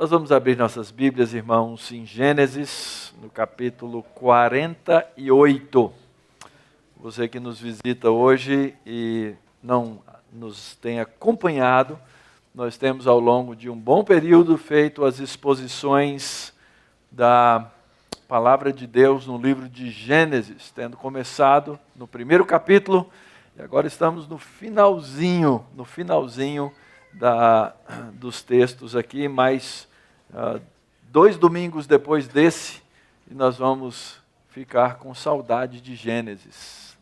Nós vamos abrir nossas Bíblias, irmãos, em Gênesis, no capítulo 48. Você que nos visita hoje e não nos tem acompanhado, nós temos ao longo de um bom período feito as exposições da Palavra de Deus no livro de Gênesis, tendo começado no primeiro capítulo e agora estamos no finalzinho dos textos aqui, mais 2 domingos depois desse, e nós vamos ficar com saudade de Gênesis.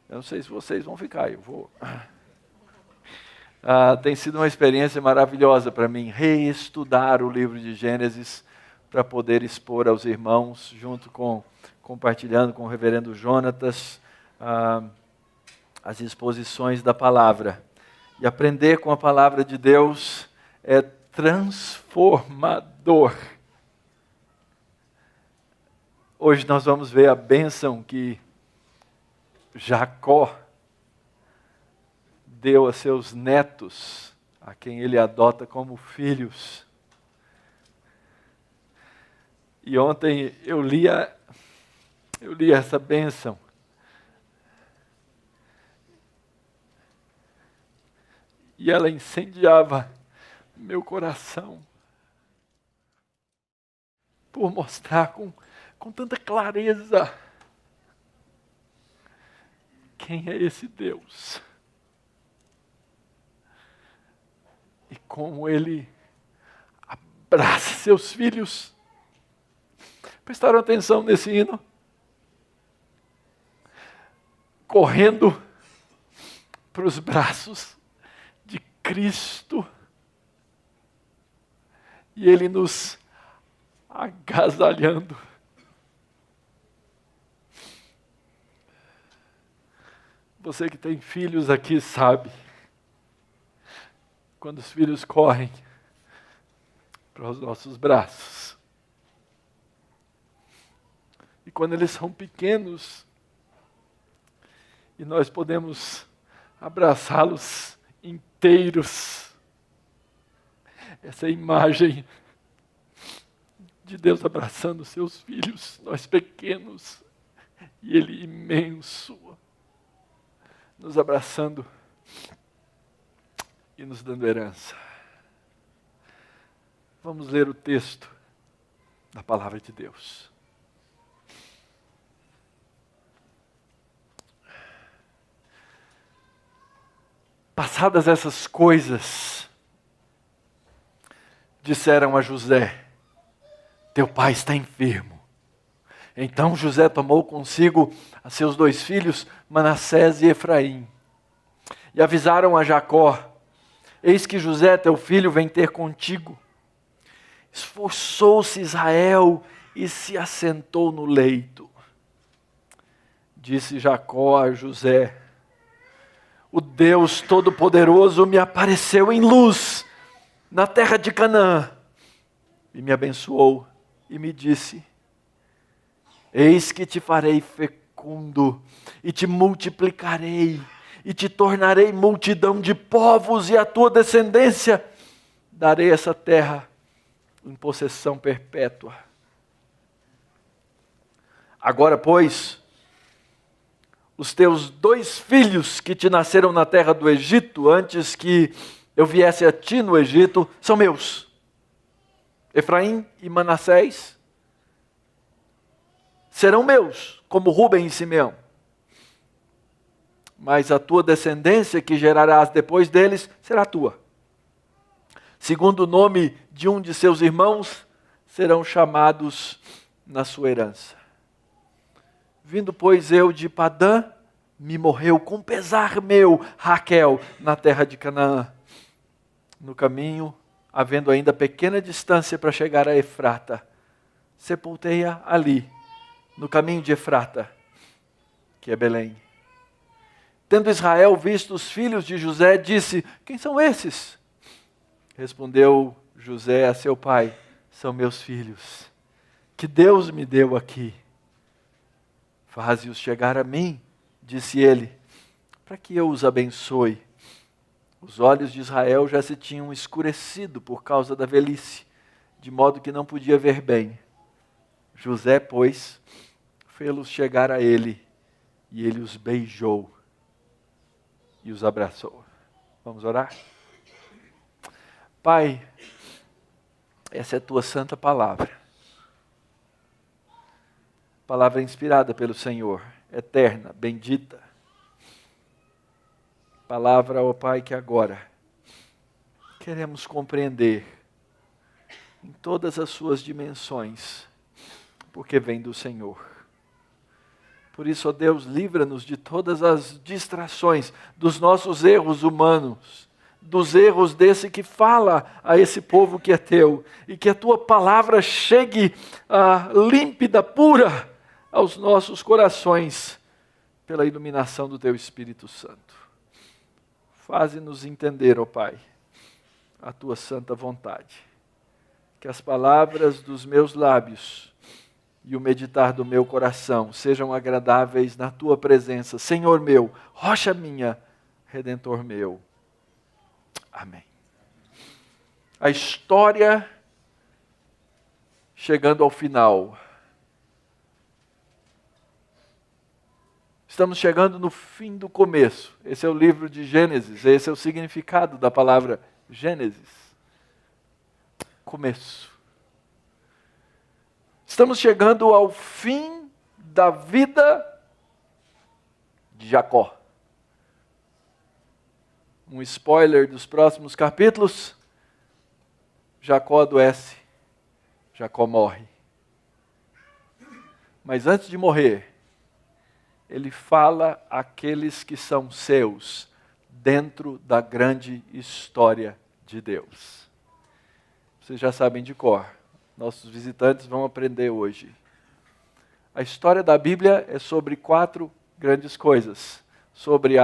Eu não sei se vocês vão ficar, eu vou. Tem sido uma experiência maravilhosa para mim, reestudar o livro de Gênesis, para poder expor aos irmãos, compartilhando com o reverendo Jonatas, as exposições da palavra. E aprender com a palavra de Deus é transformador. Hoje nós vamos ver a bênção que Jacó deu a seus netos, a quem ele adota como filhos. E ontem eu li essa bênção. E ela incendiava meu coração por mostrar com tanta clareza quem é esse Deus. E como Ele abraça seus filhos. Prestaram atenção nesse hino? Correndo para os braços de Cristo. E Ele nos agasalhando. Você que tem filhos aqui sabe, quando os filhos correm para os nossos braços, e quando eles são pequenos, e nós podemos abraçá-los inteiros, essa imagem de Deus abraçando seus filhos, nós pequenos, e Ele imenso, nos abraçando e nos dando herança. Vamos ler o texto da Palavra de Deus. Passadas essas coisas, disseram a José: teu pai está enfermo. Então José tomou consigo a seus 2 filhos, Manassés e Efraim. E avisaram a Jacó: eis que José, teu filho, vem ter contigo. Esforçou-se Israel e se assentou no leito. Disse Jacó a José: o Deus Todo-Poderoso me apareceu em luz na terra de Canaã e me abençoou e me disse: eis que te farei fecundo e te multiplicarei e te tornarei multidão de povos, e a tua descendência darei essa terra em possessão perpétua. Agora, pois, os teus 2 filhos que te nasceram na terra do Egito, antes que eu viesse a ti no Egito, são meus. Efraim e Manassés serão meus, como Rúben e Simeão. Mas a tua descendência, que gerarás depois deles, será tua. Segundo o nome de um de seus irmãos, serão chamados na sua herança. Vindo, pois, eu de Padã, me morreu com pesar meu Raquel na terra de Canaã. No caminho, havendo ainda pequena distância para chegar a Efrata, sepultei-a ali, no caminho de Efrata, que é Belém. Tendo Israel visto os filhos de José, disse: quem são esses? Respondeu José a seu pai: são meus filhos, que Deus me deu aqui. Faze-os chegar a mim, disse ele, para que eu os abençoe. Os olhos de Israel já se tinham escurecido por causa da velhice, de modo que não podia ver bem. José, pois, fê-los chegar a ele, e ele os beijou e os abraçou. Vamos orar? Pai, essa é a tua santa palavra. Palavra inspirada pelo Senhor, eterna, bendita. Palavra, ó Pai, que agora queremos compreender em todas as suas dimensões, porque vem do Senhor. Por isso, ó Deus, livra-nos de todas as distrações, dos nossos erros humanos, dos erros desse que fala a esse povo que é teu, e que a tua palavra chegue límpida, pura, aos nossos corações, pela iluminação do teu Espírito Santo. Faze-nos entender, ó Pai, a tua santa vontade. Que as palavras dos meus lábios e o meditar do meu coração sejam agradáveis na tua presença, Senhor meu, rocha minha, Redentor meu. Amém. A história chegando ao final. Estamos chegando no fim do começo. Esse é o livro de Gênesis, esse é o significado da palavra Gênesis. Começo. Estamos chegando ao fim da vida de Jacó. Um spoiler dos próximos capítulos: Jacó adoece, Jacó morre. Mas antes de morrer, ele fala àqueles que são seus, dentro da grande história de Deus. Vocês já sabem de cor. Nossos visitantes vão aprender hoje. A história da Bíblia é sobre 4 grandes coisas. Sobre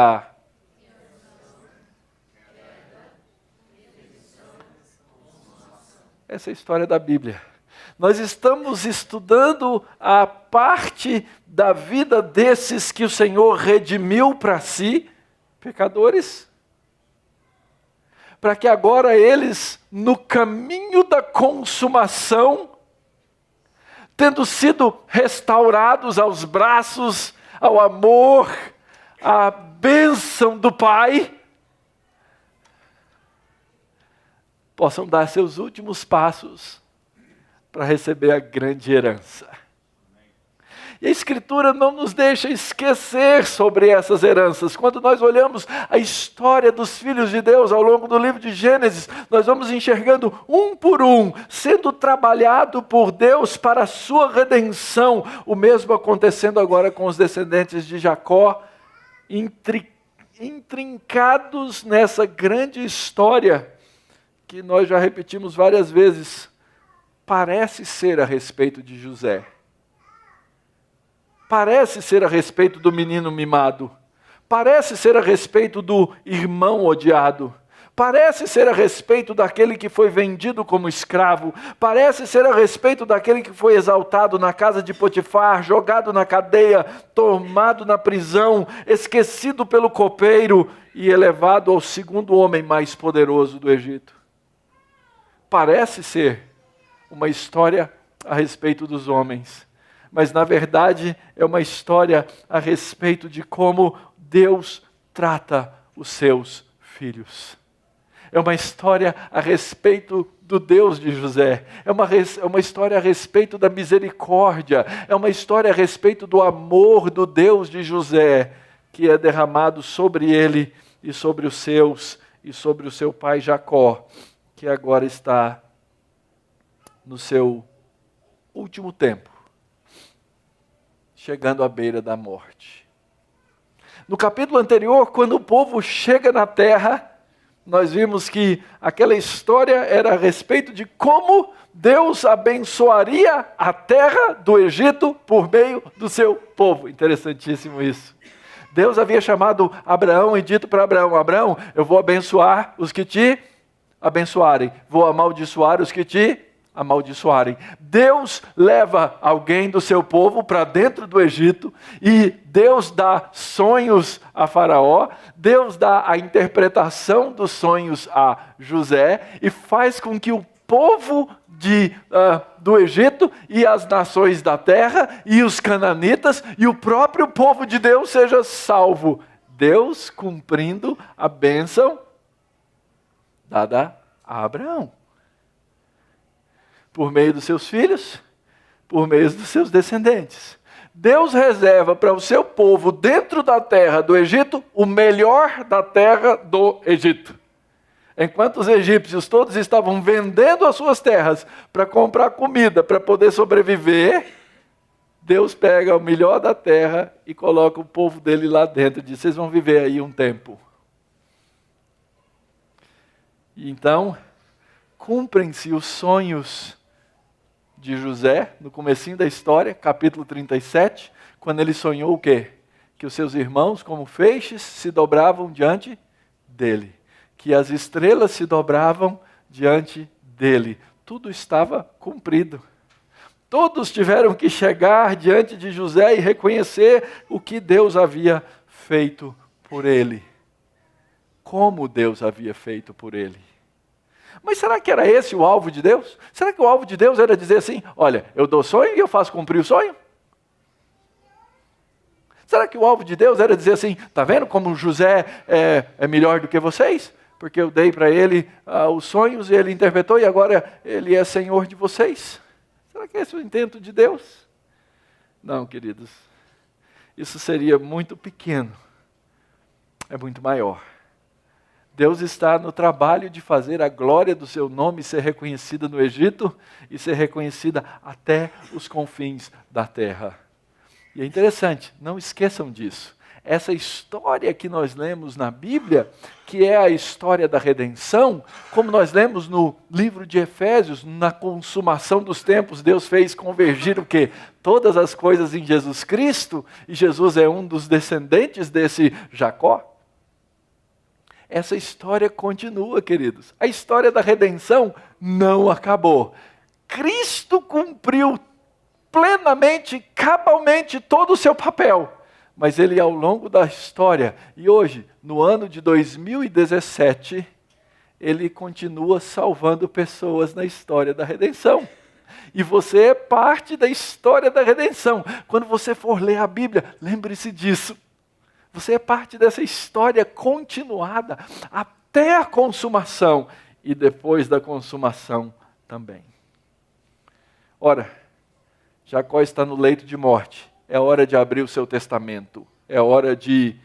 essa é a história da Bíblia. Nós estamos estudando a parte da vida desses que o Senhor redimiu para si, pecadores, para que agora eles, no caminho da consumação, tendo sido restaurados aos braços, ao amor, à bênção do Pai, possam dar seus últimos passos para receber a grande herança. E a Escritura não nos deixa esquecer sobre essas heranças. Quando nós olhamos a história dos filhos de Deus ao longo do livro de Gênesis, nós vamos enxergando um por um, sendo trabalhado por Deus para a sua redenção. O mesmo acontecendo agora com os descendentes de Jacó, intrincados nessa grande história, que nós já repetimos várias vezes. Parece ser a respeito de José. Parece ser a respeito do menino mimado. Parece ser a respeito do irmão odiado. Parece ser a respeito daquele que foi vendido como escravo. Parece ser a respeito daquele que foi exaltado na casa de Potifar, jogado na cadeia, tomado na prisão, esquecido pelo copeiro e elevado ao segundo homem mais poderoso do Egito. Parece ser uma história a respeito dos homens, mas na verdade é uma história a respeito de como Deus trata os seus filhos. É uma história a respeito do Deus de José. É uma história a respeito da misericórdia. É uma história a respeito do amor do Deus de José, que é derramado sobre ele e sobre os seus, e sobre o seu pai Jacó, que agora está no seu último tempo, chegando à beira da morte. No capítulo anterior, quando o povo chega na terra, nós vimos que aquela história era a respeito de como Deus abençoaria a terra do Egito por meio do seu povo. Interessantíssimo isso. Deus havia chamado Abraão e dito para Abraão: Abraão, eu vou abençoar os que te abençoarem, vou amaldiçoar os que te amaldiçoarem. Deus leva alguém do seu povo para dentro do Egito e Deus dá sonhos a Faraó, Deus dá a interpretação dos sonhos a José e faz com que o povo do Egito e as nações da terra e os cananitas e o próprio povo de Deus seja salvo. Deus cumprindo a bênção dada a Abraão. Por meio dos seus filhos, por meio dos seus descendentes. Deus reserva para o seu povo dentro da terra do Egito o melhor da terra do Egito. Enquanto os egípcios todos estavam vendendo as suas terras para comprar comida, para poder sobreviver, Deus pega o melhor da terra e coloca o povo dele lá dentro e diz: vocês vão viver aí um tempo. E então, cumprem-se os sonhos de José, no comecinho da história, capítulo 37, quando ele sonhou o quê? Que os seus irmãos, como feixes, se dobravam diante dele. Que as estrelas se dobravam diante dele. Tudo estava cumprido. Todos tiveram que chegar diante de José e reconhecer o que Deus havia feito por ele. Como Deus havia feito por ele. Mas será que era esse o alvo de Deus? Será que o alvo de Deus era dizer assim: olha, eu dou sonho e eu faço cumprir o sonho? Será que o alvo de Deus era dizer assim: está vendo como José é melhor do que vocês? Porque eu dei para ele os sonhos e ele interpretou e agora ele é senhor de vocês. Será que esse é o intento de Deus? Não, queridos. Isso seria muito pequeno. É muito maior. Deus está no trabalho de fazer a glória do seu nome ser reconhecida no Egito e ser reconhecida até os confins da terra. E é interessante, não esqueçam disso. Essa história que nós lemos na Bíblia, que é a história da redenção, como nós lemos no livro de Efésios, na consumação dos tempos, Deus fez convergir o quê? Todas as coisas em Jesus Cristo, e Jesus é um dos descendentes desse Jacó. Essa história continua, queridos. A história da redenção não acabou. Cristo cumpriu plenamente, cabalmente todo o seu papel. Mas ele, ao longo da história, e hoje, no ano de 2017, ele continua salvando pessoas na história da redenção. E você é parte da história da redenção. Quando você for ler a Bíblia, lembre-se disso. Você é parte dessa história continuada até a consumação e depois da consumação também. Ora, Jacó está no leito de morte. É hora de abrir o seu testamento. É hora de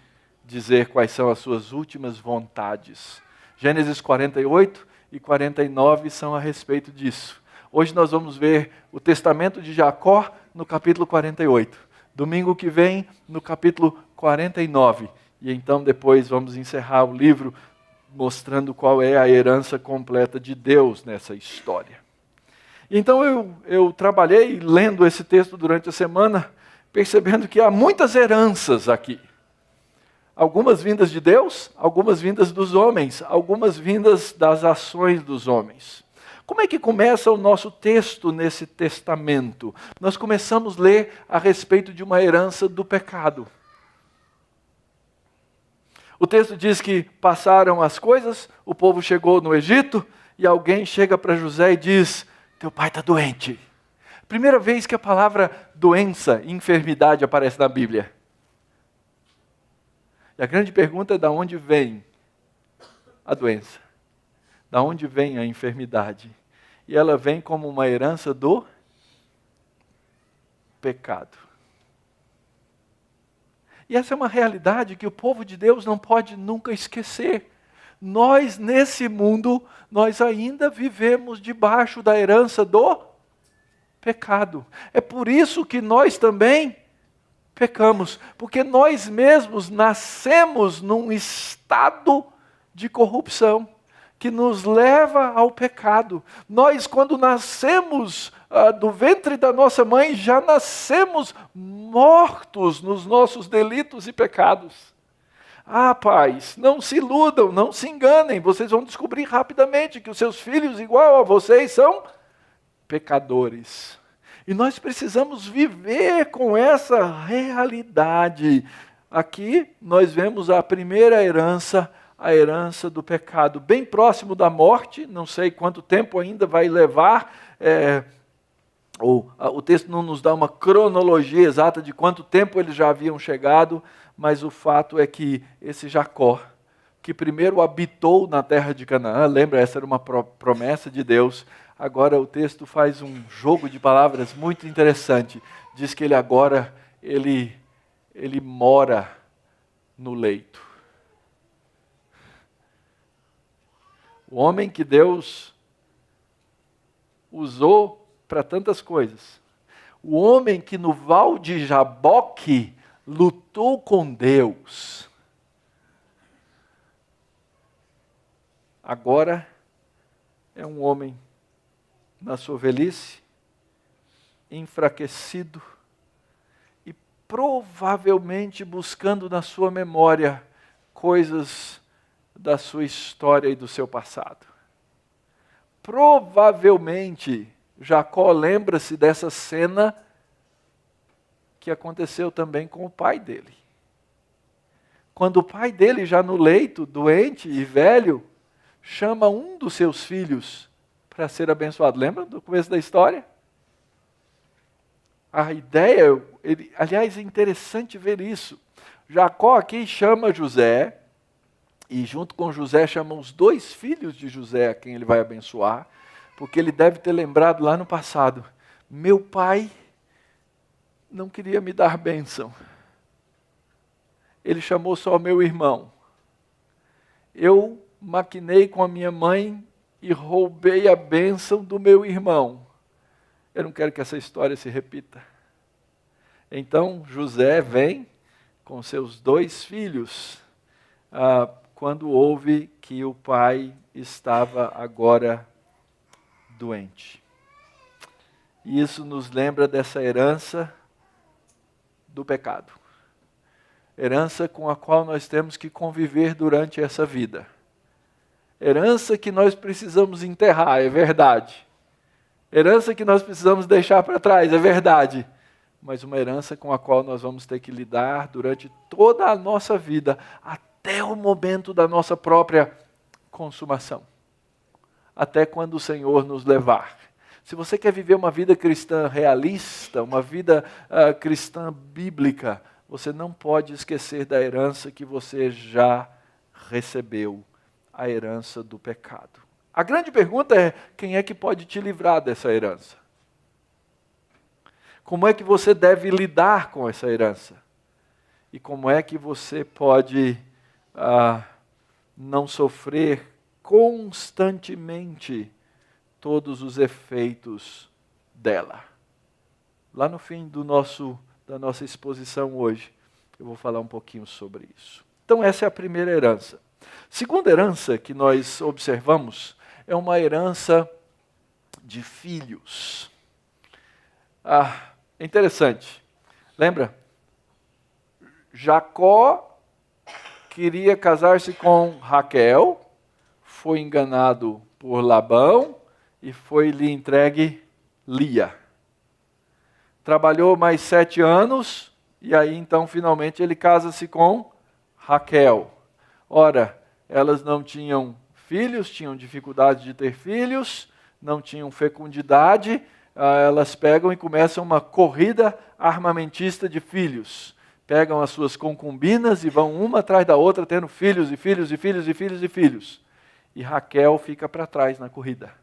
dizer quais são as suas últimas vontades. Gênesis 48 e 49 são a respeito disso. Hoje nós vamos ver o testamento de Jacó no capítulo 48. Domingo que vem, no capítulo 49. E então depois vamos encerrar o livro mostrando qual é a herança completa de Deus nessa história. Então eu trabalhei lendo esse texto durante a semana, percebendo que há muitas heranças aqui. Algumas vindas de Deus, algumas vindas dos homens, algumas vindas das ações dos homens. Como é que começa o nosso texto nesse testamento? Nós começamos a ler a respeito de uma herança do pecado. O texto diz que passaram as coisas, o povo chegou no Egito, e alguém chega para José e diz: teu pai está doente. Primeira vez que a palavra doença e enfermidade aparece na Bíblia. E a grande pergunta é: de onde vem a doença? De onde vem a enfermidade? E ela vem como uma herança do pecado. E essa é uma realidade que o povo de Deus não pode nunca esquecer. Nós, nesse mundo, nós ainda vivemos debaixo da herança do pecado. É por isso que nós também pecamos, porque nós mesmos nascemos num estado de corrupção que nos leva ao pecado. Nós, quando nascemos do ventre da nossa mãe, já nascemos mortos nos nossos delitos e pecados. Pais, não se iludam, não se enganem, vocês vão descobrir rapidamente que os seus filhos, igual a vocês, são pecadores. E nós precisamos viver com essa realidade. Aqui nós vemos a primeira herança, a herança do pecado, bem próximo da morte. Não sei quanto tempo ainda vai levar O texto não nos dá uma cronologia exata de quanto tempo eles já haviam chegado, mas o fato é que esse Jacó, que primeiro habitou na terra de Canaã, lembra, essa era uma promessa de Deus, agora o texto faz um jogo de palavras muito interessante. Diz que ele agora, ele mora no leito. O homem que Deus usou para tantas coisas. O homem que no val de Jaboque lutou com Deus. Agora é um homem na sua velhice, enfraquecido e provavelmente buscando na sua memória coisas da sua história e do seu passado. Provavelmente Jacó lembra-se dessa cena que aconteceu também com o pai dele. Quando o pai dele, já no leito, doente e velho, chama um dos seus filhos para ser abençoado. Lembra do começo da história? A ideia, aliás, é interessante ver isso. Jacó aqui chama José, e junto com José chama os 2 filhos de José, a quem ele vai abençoar, porque ele deve ter lembrado lá no passado, meu pai não queria me dar bênção. Ele chamou só meu irmão. Eu maquinei com a minha mãe e roubei a bênção do meu irmão. Eu não quero que essa história se repita. Então José vem com seus 2 filhos, quando ouve que o pai estava agora doente. E isso nos lembra dessa herança do pecado. Herança com a qual nós temos que conviver durante essa vida. Herança que nós precisamos enterrar, é verdade. Herança que nós precisamos deixar para trás, é verdade. Mas uma herança com a qual nós vamos ter que lidar durante toda a nossa vida, até o momento da nossa própria consumação. Até quando o Senhor nos levar. Se você quer viver uma vida cristã realista, uma vida cristã bíblica, você não pode esquecer da herança que você já recebeu, a herança do pecado. A grande pergunta é, quem é que pode te livrar dessa herança? Como é que você deve lidar com essa herança? E como é que você pode não sofrer constantemente todos os efeitos dela? Lá no fim da nossa exposição hoje, eu vou falar um pouquinho sobre isso. Então essa é a primeira herança. Segunda herança que nós observamos é uma herança de filhos. É interessante. Lembra? Jacó queria casar-se com Raquel, foi enganado por Labão e foi-lhe entregue Lia. Trabalhou mais 7 anos e aí então finalmente ele casa-se com Raquel. Ora, elas não tinham filhos, tinham dificuldade de ter filhos, não tinham fecundidade, elas pegam e começam uma corrida armamentista de filhos. Pegam as suas concubinas e vão uma atrás da outra tendo filhos e filhos e filhos e filhos e filhos. E Raquel fica para trás na corrida.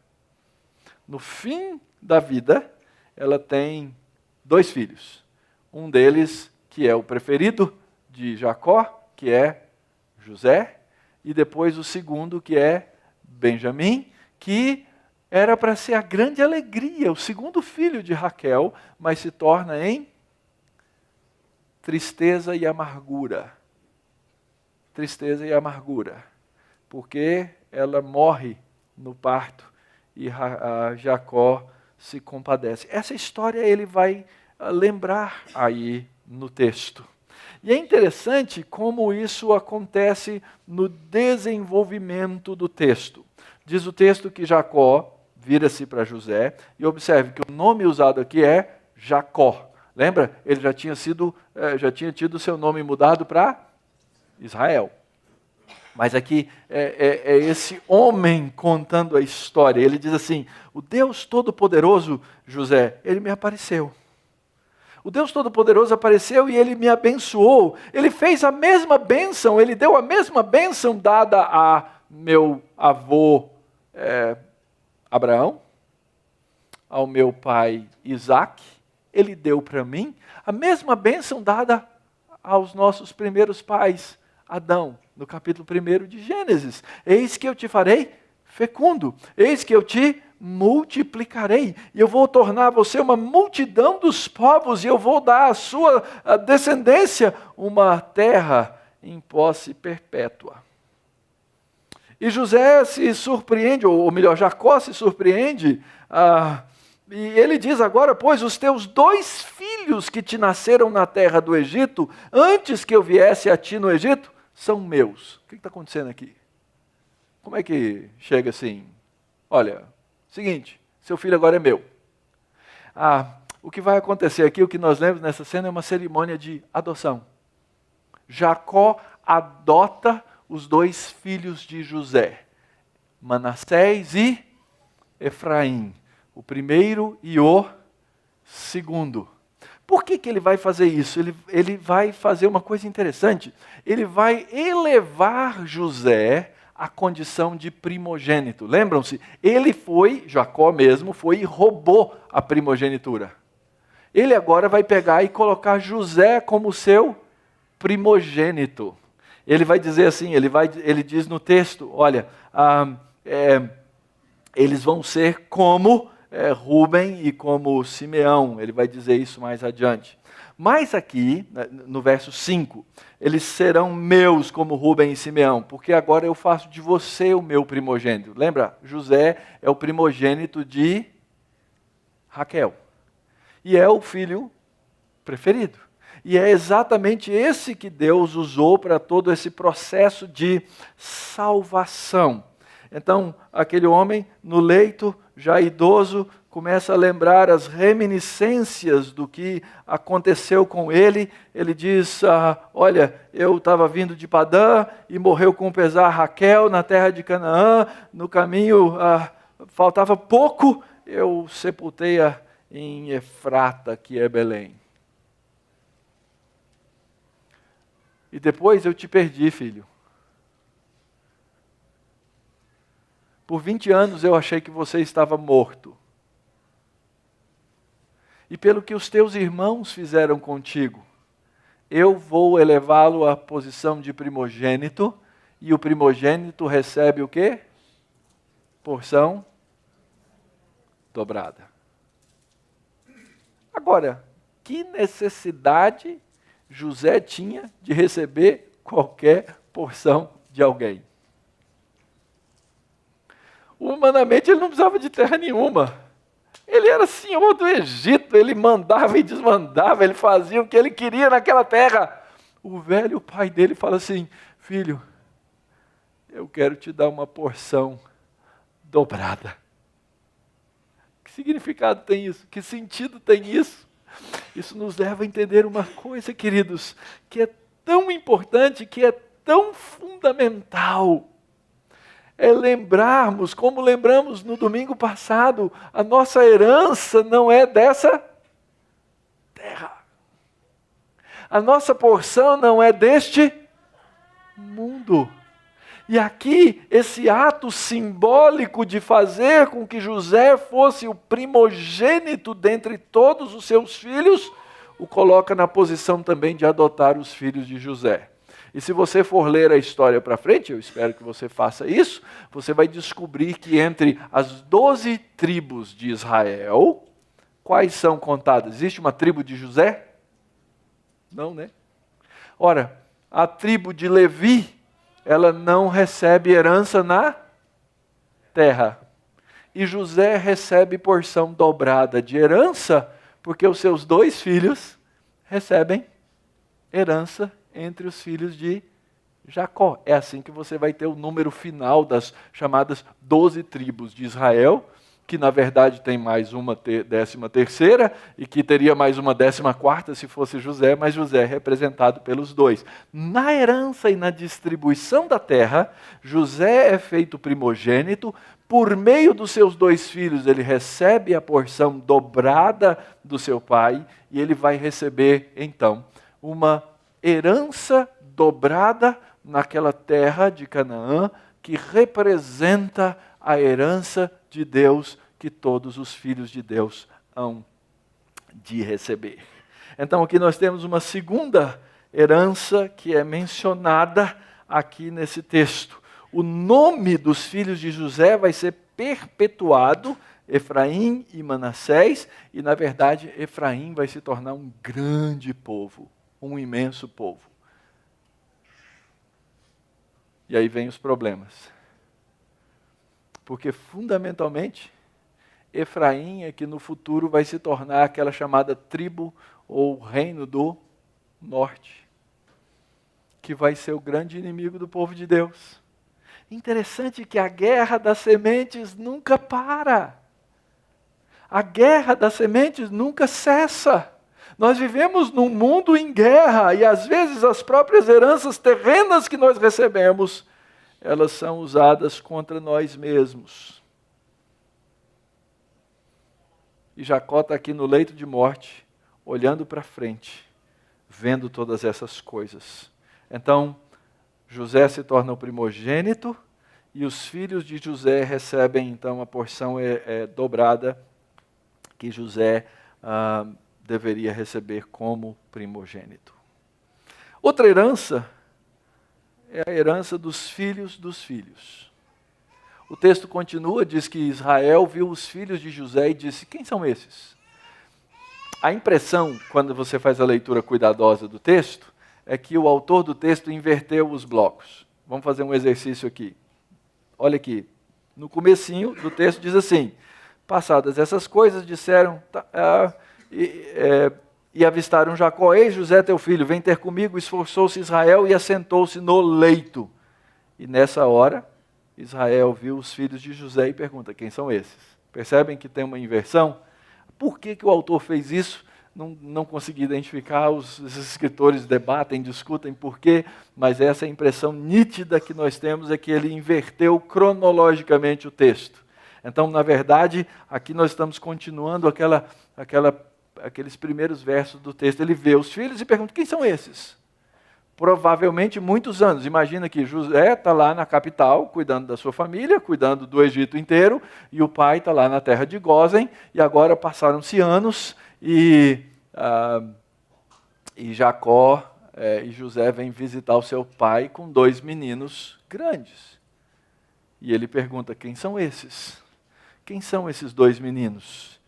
No fim da vida, ela tem 2 filhos. Um deles, que é o preferido de Jacó, que é José, e depois o segundo, que é Benjamim, que era para ser a grande alegria, o segundo filho de Raquel, mas se torna em tristeza e amargura. Tristeza e amargura. Porque ela morre no parto e Jacó se compadece. Essa história ele vai lembrar aí no texto. E é interessante como isso acontece no desenvolvimento do texto. Diz o texto que Jacó vira-se para José e observe que o nome usado aqui é Jacó. Lembra? Ele já tinha tido seu nome mudado para Israel. Mas aqui é esse homem contando a história. Ele diz assim: o Deus Todo-Poderoso, José, ele me apareceu. O Deus Todo-Poderoso apareceu e ele me abençoou. Ele fez a mesma bênção, ele deu a mesma bênção dada a meu avô Abraão, ao meu pai Isaac. Ele deu para mim a mesma bênção dada aos nossos primeiros pais, Adão, no capítulo 1 de Gênesis. Eis que eu te farei fecundo, eis que eu te multiplicarei, e eu vou tornar você uma multidão dos povos, e eu vou dar à sua descendência uma terra em posse perpétua. E José se surpreende, ou melhor, Jacó se surpreende, e ele diz agora: pois os teus 2 filhos que te nasceram na terra do Egito, antes que eu viesse a ti no Egito, são meus. O que está acontecendo aqui? Como é que chega assim? Olha, seguinte, seu filho agora é meu. O que vai acontecer aqui, o que nós lemos nessa cena é uma cerimônia de adoção. Jacó adota os 2 filhos de José, Manassés e Efraim, o primeiro e o segundo. Por que ele vai fazer isso? Ele vai fazer uma coisa interessante. Ele vai elevar José à condição de primogênito. Lembram-se? Jacó mesmo, foi e roubou a primogenitura. Ele agora vai pegar e colocar José como seu primogênito. Ele vai dizer assim, ele diz no texto, olha, eles vão ser como Rúben e como Simeão. Ele vai dizer isso mais adiante. Mas aqui, no verso 5, eles serão meus como Rúben e Simeão, porque agora eu faço de você o meu primogênito. Lembra? José é o primogênito de Raquel. E é o filho preferido. E é exatamente esse que Deus usou para todo esse processo de salvação. Então, aquele homem no leito, já idoso, começa a lembrar as reminiscências do que aconteceu com ele. Ele diz, olha, eu estava vindo de Padã e morreu com pesar Raquel na terra de Canaã. No caminho faltava pouco, eu sepultei-a em Efrata, que é Belém. E depois eu te perdi, filho. Por 20 anos eu achei que você estava morto. E pelo que os teus irmãos fizeram contigo, eu vou elevá-lo à posição de primogênito, e o primogênito recebe o quê? Porção dobrada. Agora, que necessidade José tinha de receber qualquer porção de alguém? Humanamente ele não precisava de terra nenhuma. Ele era senhor do Egito, ele mandava e desmandava, ele fazia o que ele queria naquela terra. O velho pai dele fala assim: filho, eu quero te dar uma porção dobrada. Que significado tem isso? Que sentido tem isso? Isso nos leva a entender uma coisa, queridos, que é tão importante, que é tão fundamental. É lembrarmos, como lembramos no domingo passado, a nossa herança não é dessa terra. A nossa porção não é deste mundo. E aqui, esse ato simbólico de fazer com que José fosse o primogênito dentre todos os seus filhos, o coloca na posição também de adotar os filhos de José. E se você for ler a história para frente, eu espero que você faça isso, você vai descobrir que entre as 12 tribos de Israel, quais são contadas? Existe uma tribo de José? Não, né? Ora, a tribo de Levi, ela não recebe herança na terra. E José recebe porção dobrada de herança, porque os seus 2 filhos recebem herança entre os filhos de Jacó. É assim que você vai ter o número final das chamadas 12 tribos de Israel, que na verdade tem mais uma 13ª, e que teria mais uma 14ª se fosse José, mas José é representado pelos dois. Na herança e na distribuição da terra, José é feito primogênito, por meio dos seus 2 filhos ele recebe a porção dobrada do seu pai, e ele vai receber então uma herança dobrada naquela terra de Canaã, que representa a herança de Deus que todos os filhos de Deus hão de receber. Então aqui nós temos uma segunda herança que é mencionada aqui nesse texto. O nome dos filhos de José vai ser perpetuado, Efraim e Manassés, e na verdade Efraim vai se tornar um grande povo, um imenso povo. E aí vem os problemas. Porque fundamentalmente, Efraim é que no futuro vai se tornar aquela chamada tribo ou reino do norte, que vai ser o grande inimigo do povo de Deus. Interessante que a guerra das sementes nunca para. A guerra das sementes nunca cessa. Nós vivemos num mundo em guerra e às vezes as próprias heranças terrenas que nós recebemos, elas são usadas contra nós mesmos. E Jacó está aqui no leito de morte, olhando para frente, vendo todas essas coisas. Então, José se torna o primogênito e os filhos de José recebem então a porção dobrada que José deveria receber como primogênito. Outra herança é a herança dos filhos dos filhos. O texto continua, diz que Israel viu os filhos de José e disse: quem são esses? A impressão, quando você faz a leitura cuidadosa do texto, é que o autor do texto inverteu os blocos. Vamos fazer um exercício aqui. Olha aqui, no comecinho do texto diz assim: passadas essas coisas, disseram e avistaram Jacó: ei, José teu filho, vem ter comigo. Esforçou-se Israel e assentou-se no leito. E nessa hora, Israel viu os filhos de José e pergunta: quem são esses? Percebem que tem uma inversão? Por que o autor fez isso? Não consegui identificar, os escritores debatem, discutem por quê, mas essa é a impressão nítida que nós temos, é que ele inverteu cronologicamente o texto. Então, na verdade, aqui nós estamos continuando aqueles primeiros versos do texto. Ele vê os filhos e pergunta: quem são esses? Provavelmente muitos anos. Imagina que José está lá na capital, cuidando da sua família, cuidando do Egito inteiro, e o pai está lá na terra de Gósen, e agora passaram-se anos, e Jacó e José vêm visitar o seu pai com 2 meninos grandes. E ele pergunta: quem são esses? Quem são esses 2 meninos?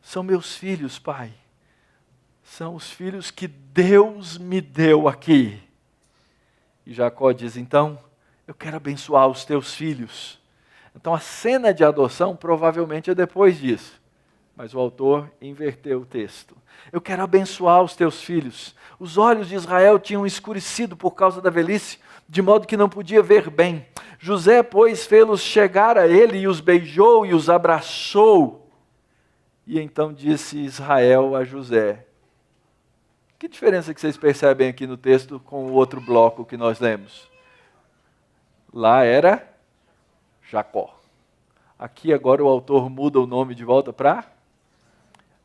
São meus filhos, pai. São os filhos que Deus me deu aqui. E Jacó diz: então, eu quero abençoar os teus filhos. Então a cena de adoção provavelmente é depois disso. Mas o autor inverteu o texto. Eu quero abençoar os teus filhos. Os olhos de Israel tinham escurecido por causa da velhice, de modo que não podia ver bem. José, pois, fê-los chegar a ele e os beijou e os abraçou. E então disse Israel a José: que diferença que vocês percebem aqui no texto com o outro bloco que nós lemos? Lá era Jacó. Aqui agora o autor muda o nome de volta para...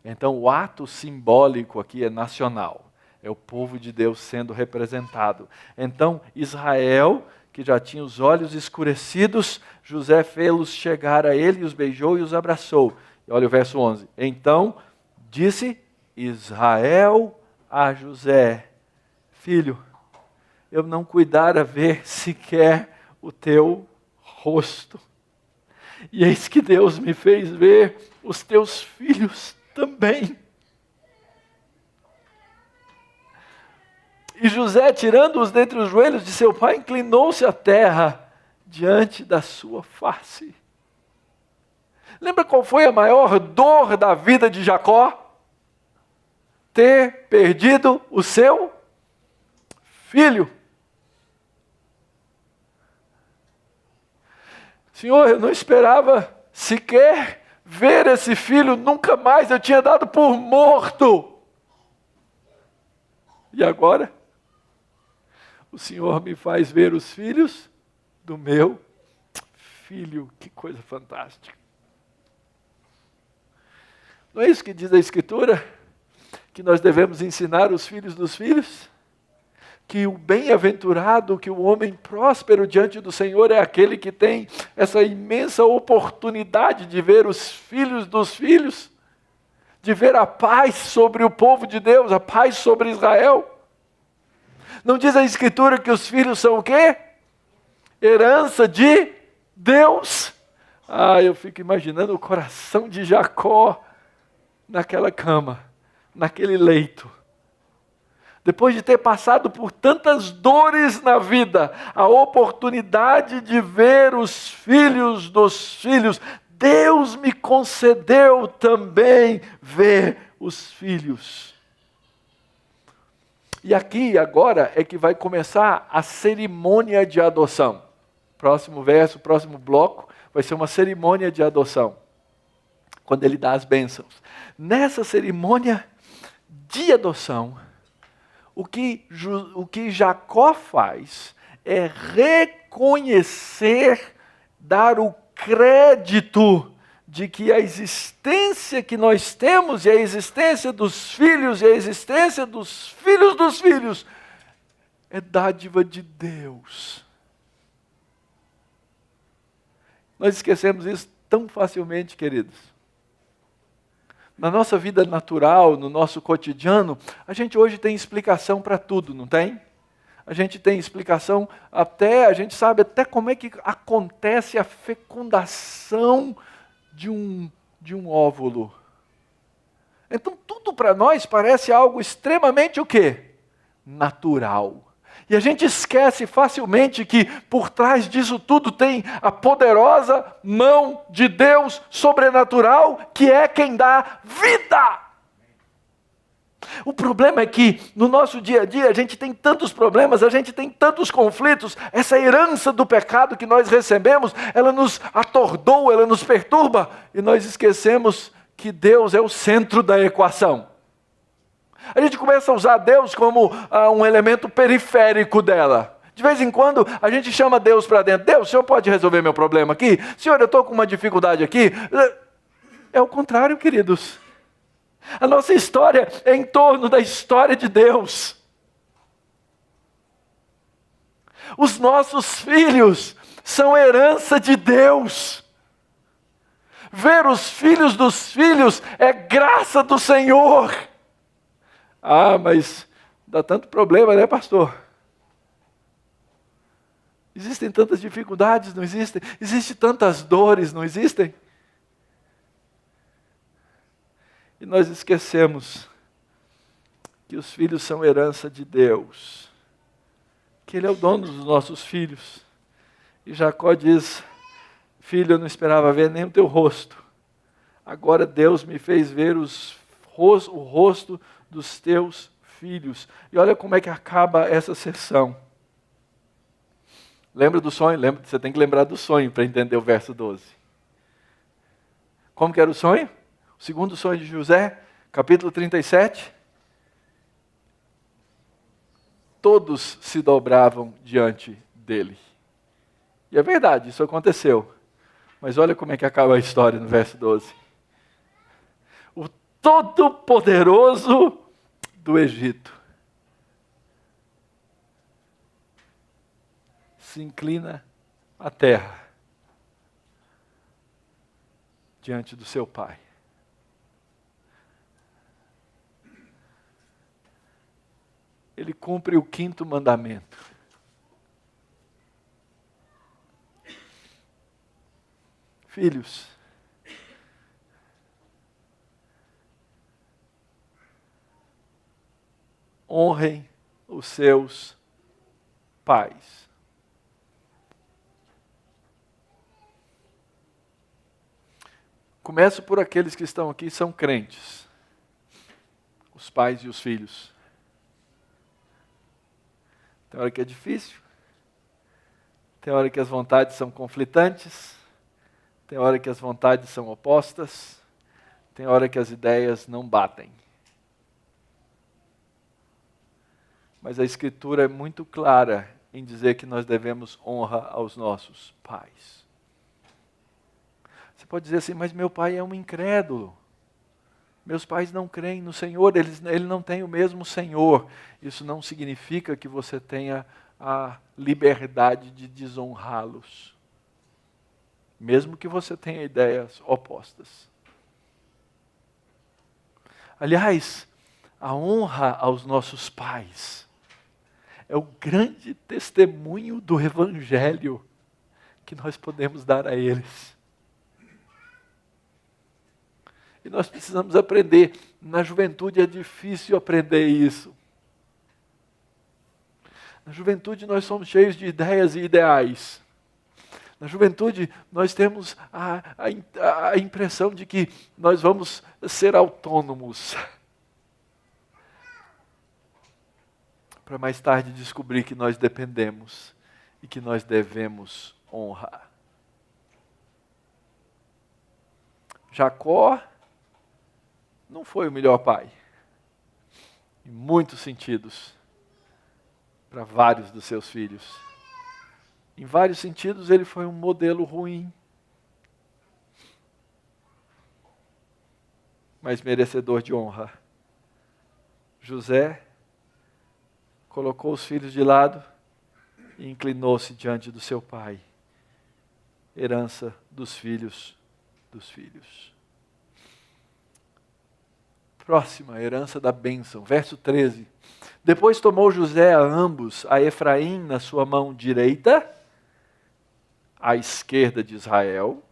Então o ato simbólico aqui é nacional. É o povo de Deus sendo representado. Então Israel, que já tinha os olhos escurecidos, José fê-los chegar a ele, os beijou e os abraçou. E olha o verso 11. Então disse Israel a José: filho, eu não cuidara ver sequer o teu rosto. E eis que Deus me fez ver os teus filhos também. E José, tirando-os dentre os joelhos de seu pai, inclinou-se à terra diante da sua face. Lembra qual foi a maior dor da vida de Jacó? Ter perdido o seu filho. Senhor, eu não esperava sequer ver esse filho, nunca mais eu tinha dado por morto. E agora, o Senhor me faz ver os filhos do meu filho. Que coisa fantástica. Não é isso que diz a Escritura? Que nós devemos ensinar os filhos dos filhos? Que o bem-aventurado, que o homem próspero diante do Senhor é aquele que tem essa imensa oportunidade de ver os filhos dos filhos, de ver a paz sobre o povo de Deus, a paz sobre Israel. Não diz a Escritura que os filhos são o quê? Herança de Deus. Eu fico imaginando o coração de Jacó naquela cama, naquele leito. Depois de ter passado por tantas dores na vida, a oportunidade de ver os filhos dos filhos, Deus me concedeu também ver os filhos. E aqui, agora, é que vai começar a cerimônia de adoção. Próximo verso, próximo bloco, vai ser uma cerimônia de adoção. Quando ele dá as bênçãos. Nessa cerimônia de adoção, o que Jacó faz é reconhecer, dar o crédito de que a existência que nós temos, e a existência dos filhos, e a existência dos filhos, é dádiva de Deus. Nós esquecemos isso tão facilmente, queridos. Na nossa vida natural, no nosso cotidiano, a gente hoje tem explicação para tudo, não tem? A gente tem explicação a gente sabe até como é que acontece a fecundação de um óvulo. Então tudo para nós parece algo extremamente o quê? Natural. E a gente esquece facilmente que por trás disso tudo tem a poderosa mão de Deus sobrenatural, que é quem dá vida. O problema é que no nosso dia a dia a gente tem tantos problemas, a gente tem tantos conflitos, essa herança do pecado que nós recebemos, ela nos atordoa, ela nos perturba, e nós esquecemos que Deus é o centro da equação. A gente começa a usar Deus como um elemento periférico dela. De vez em quando a gente chama Deus para dentro. Deus, o Senhor pode resolver meu problema aqui? Senhor, eu estou com uma dificuldade aqui. É o contrário, queridos. A nossa história é em torno da história de Deus. Os nossos filhos são herança de Deus. Ver os filhos dos filhos é graça do Senhor. Mas dá tanto problema, né, pastor? Existem tantas dificuldades, não existem? Existem tantas dores, não existem? E nós esquecemos que os filhos são herança de Deus, que Ele é o dono dos nossos filhos. E Jacó diz: filho, eu não esperava ver nem o teu rosto. Agora Deus me fez ver o rosto dos teus filhos. E olha como é que acaba essa sessão. Lembra do sonho? Você tem que lembrar do sonho para entender o verso 12. Como que era o sonho? O segundo sonho de José, capítulo 37. Todos se dobravam diante dele. E é verdade, isso aconteceu. Mas olha como é que acaba a história no verso 12. O Todo-Poderoso do Egito se inclina à terra diante do seu pai. Ele cumpre o 5º mandamento. Filhos, honrem os seus pais. Começo por aqueles que estão aqui e são crentes. Os pais e os filhos. Tem hora que é difícil. Tem hora que as vontades são conflitantes. Tem hora que as vontades são opostas, tem hora que as ideias não batem. Mas a Escritura é muito clara em dizer que nós devemos honra aos nossos pais. Você pode dizer assim, mas meu pai é um incrédulo. Meus pais não creem no Senhor, ele não tem o mesmo Senhor. Isso não significa que você tenha a liberdade de desonrá-los. Mesmo que você tenha ideias opostas. Aliás, a honra aos nossos pais é o grande testemunho do Evangelho que nós podemos dar a eles. E nós precisamos aprender. Na juventude é difícil aprender isso. Na juventude nós somos cheios de ideias e ideais. Na juventude nós temos a impressão de que nós vamos ser autônomos. Para mais tarde descobrir que nós dependemos e que nós devemos honrar. Jacó não foi o melhor pai, em muitos sentidos, para vários dos seus filhos. Em vários sentidos ele foi um modelo ruim, mas merecedor de honra. José colocou os filhos de lado e inclinou-se diante do seu pai. Herança dos filhos dos filhos. Próxima, herança da bênção, verso 13. Depois tomou José a ambos, a Efraim na sua mão direita, à esquerda de Israel,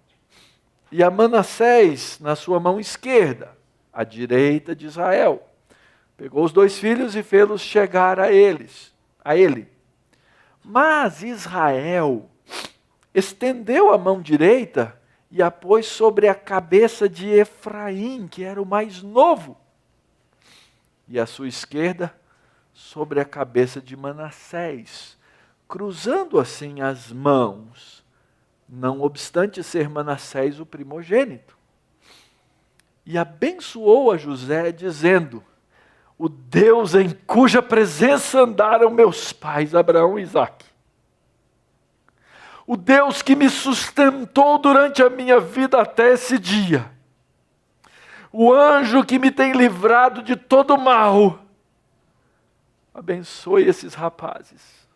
e a Manassés na sua mão esquerda, à direita de Israel. Pegou os dois filhos e fê-los chegar a ele. Mas Israel estendeu a mão direita e a pôs sobre a cabeça de Efraim, que era o mais novo, e a sua esquerda sobre a cabeça de Manassés, cruzando assim as mãos, não obstante ser Manassés o primogênito. E abençoou a José, dizendo: o Deus em cuja presença andaram meus pais, Abraão e Isaque, o Deus que me sustentou durante a minha vida até esse dia, o anjo que me tem livrado de todo mal, abençoe esses rapazes,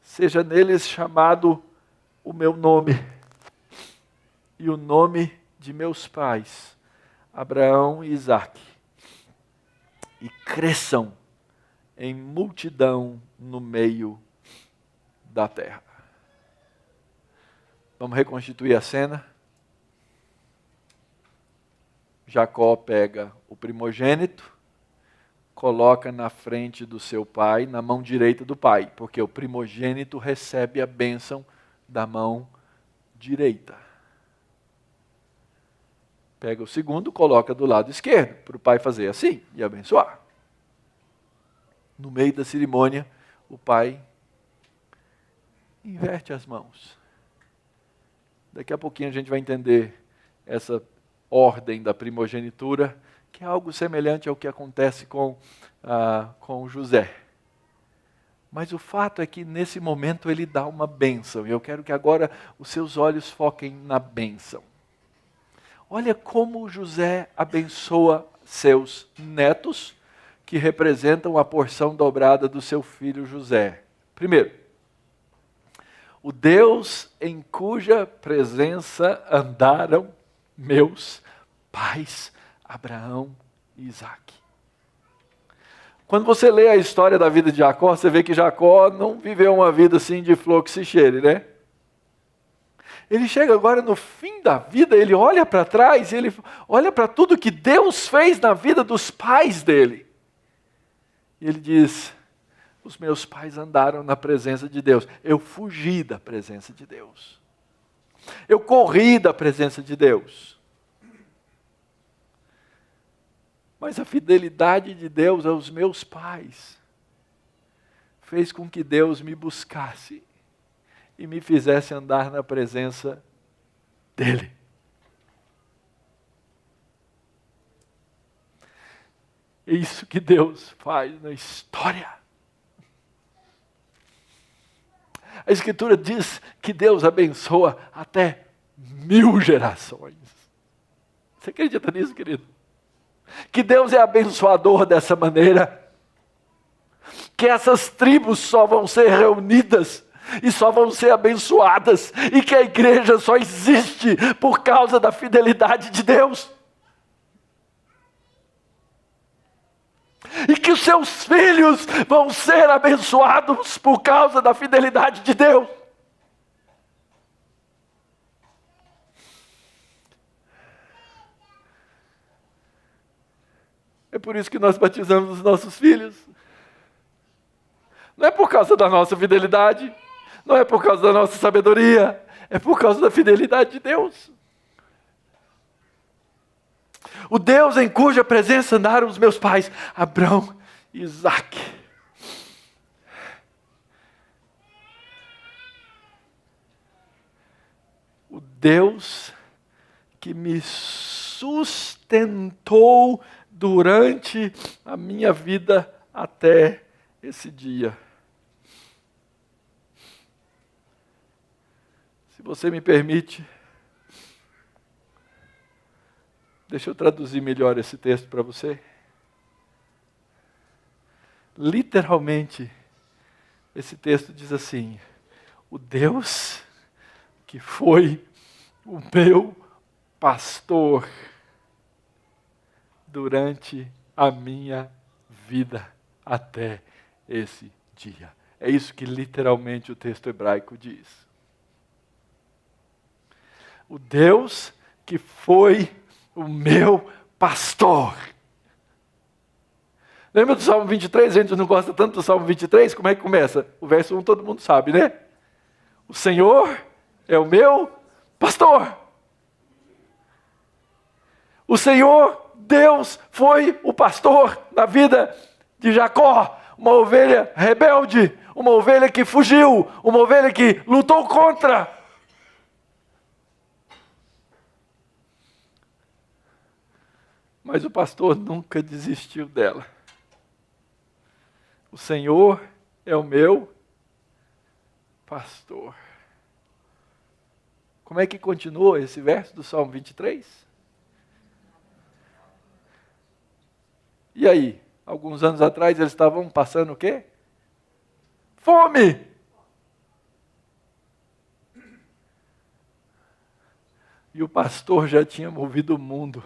seja neles chamado o meu nome e o nome de meus pais, Abraão e Isaque, e cresçam em multidão no meio da terra. Vamos reconstituir a cena. Jacó pega o primogênito, coloca na frente do seu pai, na mão direita do pai, porque o primogênito recebe a bênção da mão direita. Pega o segundo, coloca do lado esquerdo, para o pai fazer assim e abençoar. No meio da cerimônia, o pai inverte as mãos. Daqui a pouquinho a gente vai entender essa ordem da primogenitura, que é algo semelhante ao que acontece com José. Mas o fato é que nesse momento ele dá uma bênção, e eu quero que agora os seus olhos foquem na bênção. Olha como José abençoa seus netos, que representam a porção dobrada do seu filho José. Primeiro, o Deus em cuja presença andaram meus pais, Abraão e Isaque. Quando você lê a história da vida de Jacó, você vê que Jacó não viveu uma vida assim de flor que se cheire, né? Ele chega agora no fim da vida, ele olha para trás, ele olha para tudo que Deus fez na vida dos pais dele. E ele diz: os meus pais andaram na presença de Deus. Eu fugi da presença de Deus. Eu corri da presença de Deus. Mas a fidelidade de Deus aos meus pais fez com que Deus me buscasse e me fizesse andar na presença dele. É isso que Deus faz na história. A Escritura diz que Deus abençoa até 1000 gerações. Você acredita nisso, querido? Que Deus é abençoador dessa maneira. Que essas tribos só vão ser reunidas e só vão ser abençoadas. E que a igreja só existe por causa da fidelidade de Deus. E que os seus filhos vão ser abençoados por causa da fidelidade de Deus. É por isso que nós batizamos os nossos filhos. Não é por causa da nossa fidelidade, não é por causa da nossa sabedoria, é por causa da fidelidade de Deus. O Deus em cuja presença andaram os meus pais, Abraão e Isaque. O Deus que me sustentou durante a minha vida até esse dia. Se você me permite, deixa eu traduzir melhor esse texto para você. Literalmente, esse texto diz assim: o Deus que foi o meu pastor durante a minha vida até esse dia. É isso que literalmente o texto hebraico diz. O Deus que foi o meu pastor. Lembra do Salmo 23? A gente não gosta tanto do Salmo 23? Como é que começa? O verso 1 todo mundo sabe, né? O Senhor é o meu pastor. O Senhor, Deus, foi o pastor na vida de Jacó. Uma ovelha rebelde, uma ovelha que fugiu, uma ovelha que lutou contra. Mas o pastor nunca desistiu dela. O Senhor é o meu pastor. Como é que continua esse verso do Salmo 23? E aí? Alguns anos atrás eles estavam passando o quê? Fome! E o pastor já tinha movido o mundo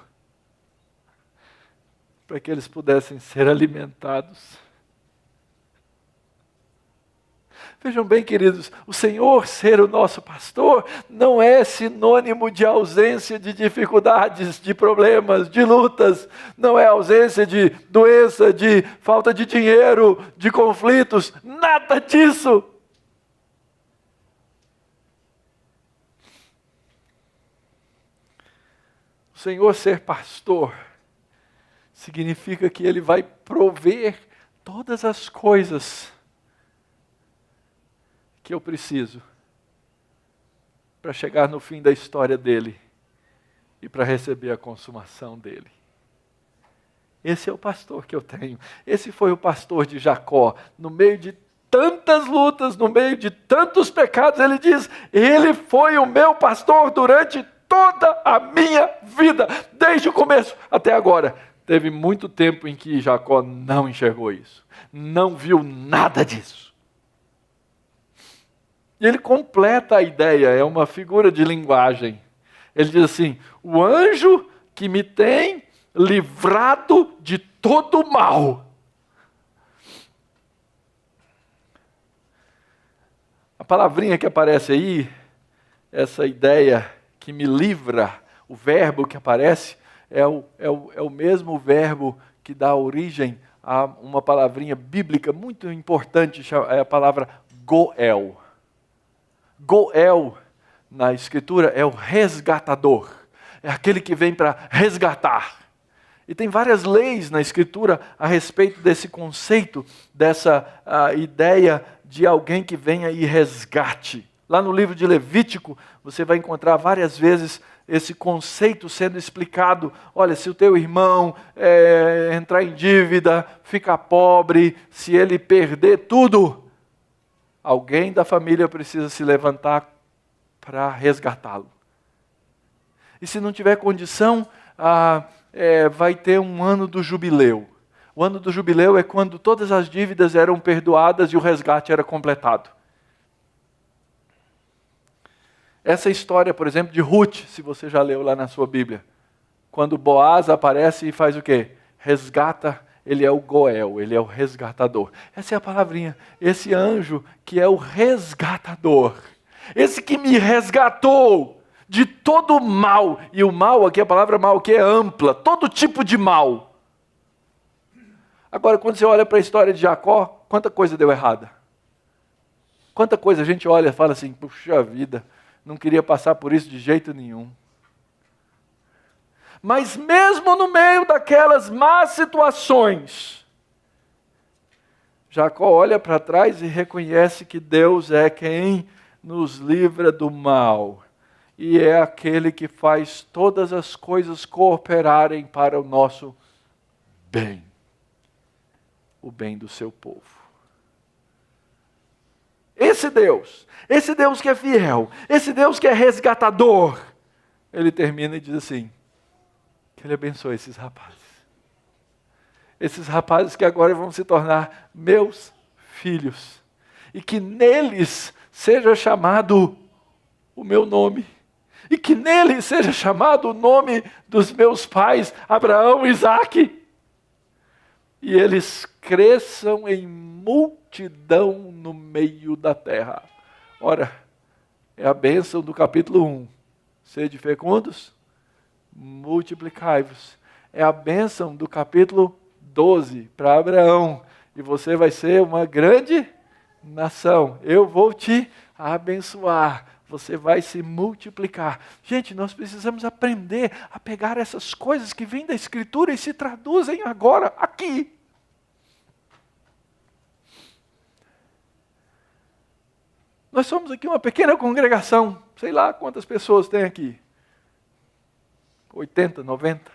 para que eles pudessem ser alimentados. Vejam bem, queridos, o Senhor ser o nosso pastor não é sinônimo de ausência de dificuldades, de problemas, de lutas, não é ausência de doença, de falta de dinheiro, de conflitos, nada disso. O Senhor ser pastor significa que Ele vai prover todas as coisas que eu preciso para chegar no fim da história dele e para receber a consumação dele. Esse é o pastor que eu tenho. Esse foi o pastor de Jacó. No meio de tantas lutas, no meio de tantos pecados, ele diz: ele foi o meu pastor durante toda a minha vida, desde o começo até agora. Teve muito tempo em que Jacó não enxergou isso, não viu nada disso. E ele completa a ideia, é uma figura de linguagem. Ele diz assim: o anjo que me tem livrado de todo o mal. A palavrinha que aparece aí, essa ideia que me livra, o verbo que aparece, é o mesmo verbo que dá origem a uma palavrinha bíblica muito importante, é a palavra Goel. Goel, na Escritura, é o resgatador. É aquele que vem para resgatar. E tem várias leis na Escritura a respeito desse conceito, dessa ideia de alguém que venha e resgate. Lá no livro de Levítico, você vai encontrar várias vezes esse conceito sendo explicado. Olha, se o teu irmão entrar em dívida, ficar pobre, se ele perder tudo, alguém da família precisa se levantar para resgatá-lo. E se não tiver condição, vai ter um ano do jubileu. O ano do jubileu é quando todas as dívidas eram perdoadas e o resgate era completado. Essa história, por exemplo, de Ruth, se você já leu lá na sua Bíblia. Quando Boaz aparece e faz o quê? Resgata, ele é o Goel, ele é o resgatador. Essa é a palavrinha, esse anjo que é o resgatador. Esse que me resgatou de todo mal. E o mal, aqui a palavra mal que é ampla, todo tipo de mal. Agora, quando você olha para a história de Jacó, quanta coisa deu errada. Quanta coisa a gente olha e fala assim, puxa vida, não queria passar por isso de jeito nenhum. Mas mesmo no meio daquelas más situações, Jacó olha para trás e reconhece que Deus é quem nos livra do mal. E é aquele que faz todas as coisas cooperarem para o nosso bem. O bem do seu povo. Esse Deus que é fiel, esse Deus que é resgatador, ele termina e diz assim, que ele abençoe esses rapazes. Esses rapazes que agora vão se tornar meus filhos. E que neles seja chamado o meu nome. E que neles seja chamado o nome dos meus pais, Abraão e Isaque. E eles cresçam em multidão no meio da terra. Ora, é a bênção do capítulo 1. Sede fecundos, multiplicai-vos. É a bênção do capítulo 12 para Abraão. E você vai ser uma grande nação. Eu vou te abençoar. Você vai se multiplicar. Gente, nós precisamos aprender a pegar essas coisas que vêm da Escritura e se traduzem agora aqui. Nós somos aqui uma pequena congregação. Sei lá quantas pessoas tem aqui. 80, 90.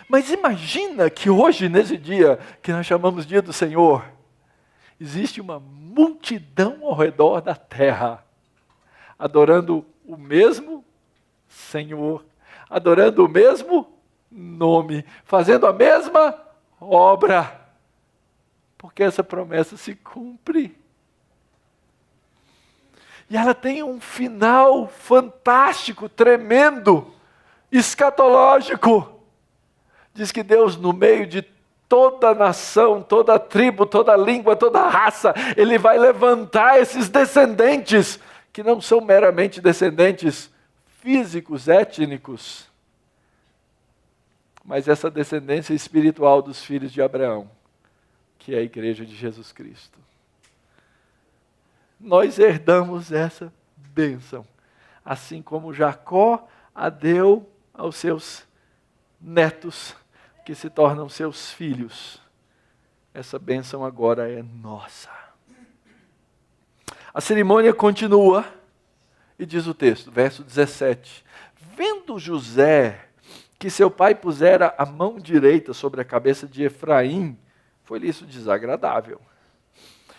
Mas imagina que hoje, nesse dia que nós chamamos Dia do Senhor, existe uma multidão ao redor da terra, adorando o mesmo Senhor, adorando o mesmo nome, fazendo a mesma obra, porque essa promessa se cumpre. E ela tem um final fantástico, tremendo, escatológico. Diz que Deus, no meio de toda nação, toda tribo, toda língua, toda raça, Ele vai levantar esses descendentes, que não são meramente descendentes físicos, étnicos, mas essa descendência espiritual dos filhos de Abraão, que é a igreja de Jesus Cristo. Nós herdamos essa bênção, assim como Jacó a deu aos seus netos, que se tornam seus filhos. Essa bênção agora é nossa. A cerimônia continua, e diz o texto, verso 17. Vendo José que seu pai pusera a mão direita sobre a cabeça de Efraim, foi-lhe isso desagradável.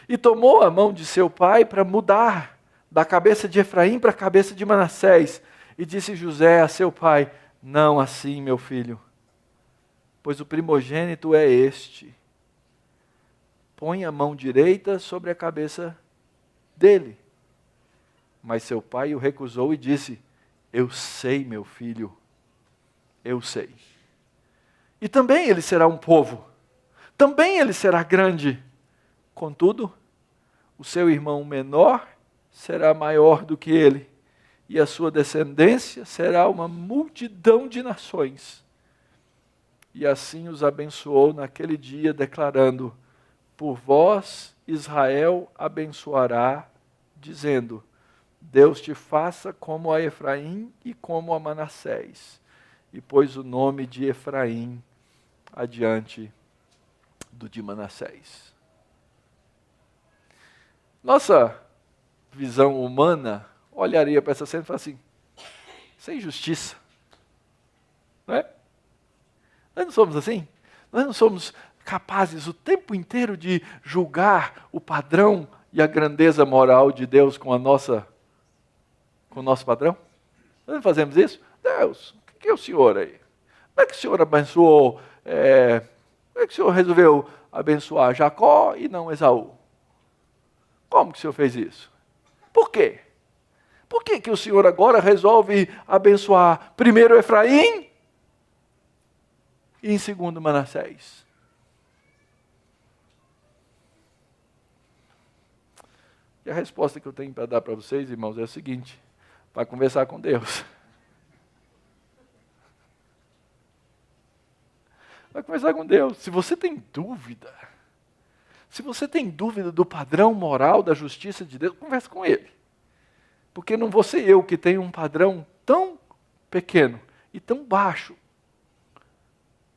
E tomou a mão de seu pai para mudar da cabeça de Efraim para a cabeça de Manassés. E disse José a seu pai, não assim, meu filho, pois o primogênito é este. Põe a mão direita sobre a cabeça dele. Mas seu pai o recusou e disse, eu sei, meu filho, eu sei. E também ele será um povo, também ele será grande. Contudo, o seu irmão menor será maior do que ele, e a sua descendência será uma multidão de nações. E assim os abençoou naquele dia, declarando, por vós Israel abençoará, dizendo, Deus te faça como a Efraim e como a Manassés. E pôs o nome de Efraim adiante do de Manassés. Nossa visão humana olharia para essa cena e falaria assim, isso é injustiça. Não é? Nós não somos assim? Nós não somos capazes o tempo inteiro de julgar o padrão e a grandeza moral de Deus com o nosso padrão? Nós não fazemos isso? Deus, o que é o Senhor aí? Como é que o Senhor abençoou, como é que o Senhor resolveu abençoar Jacó e não Esaú? Como que o Senhor fez isso? Por quê? Por que que o Senhor agora resolve abençoar primeiro Efraim e em segundo Manassés? E a resposta que eu tenho para dar para vocês, irmãos, é a seguinte: vai conversar com Deus. Vai conversar com Deus. Se você tem dúvida do padrão moral da justiça de Deus, converse com Ele. Porque não vou ser eu que tenho um padrão tão pequeno e tão baixo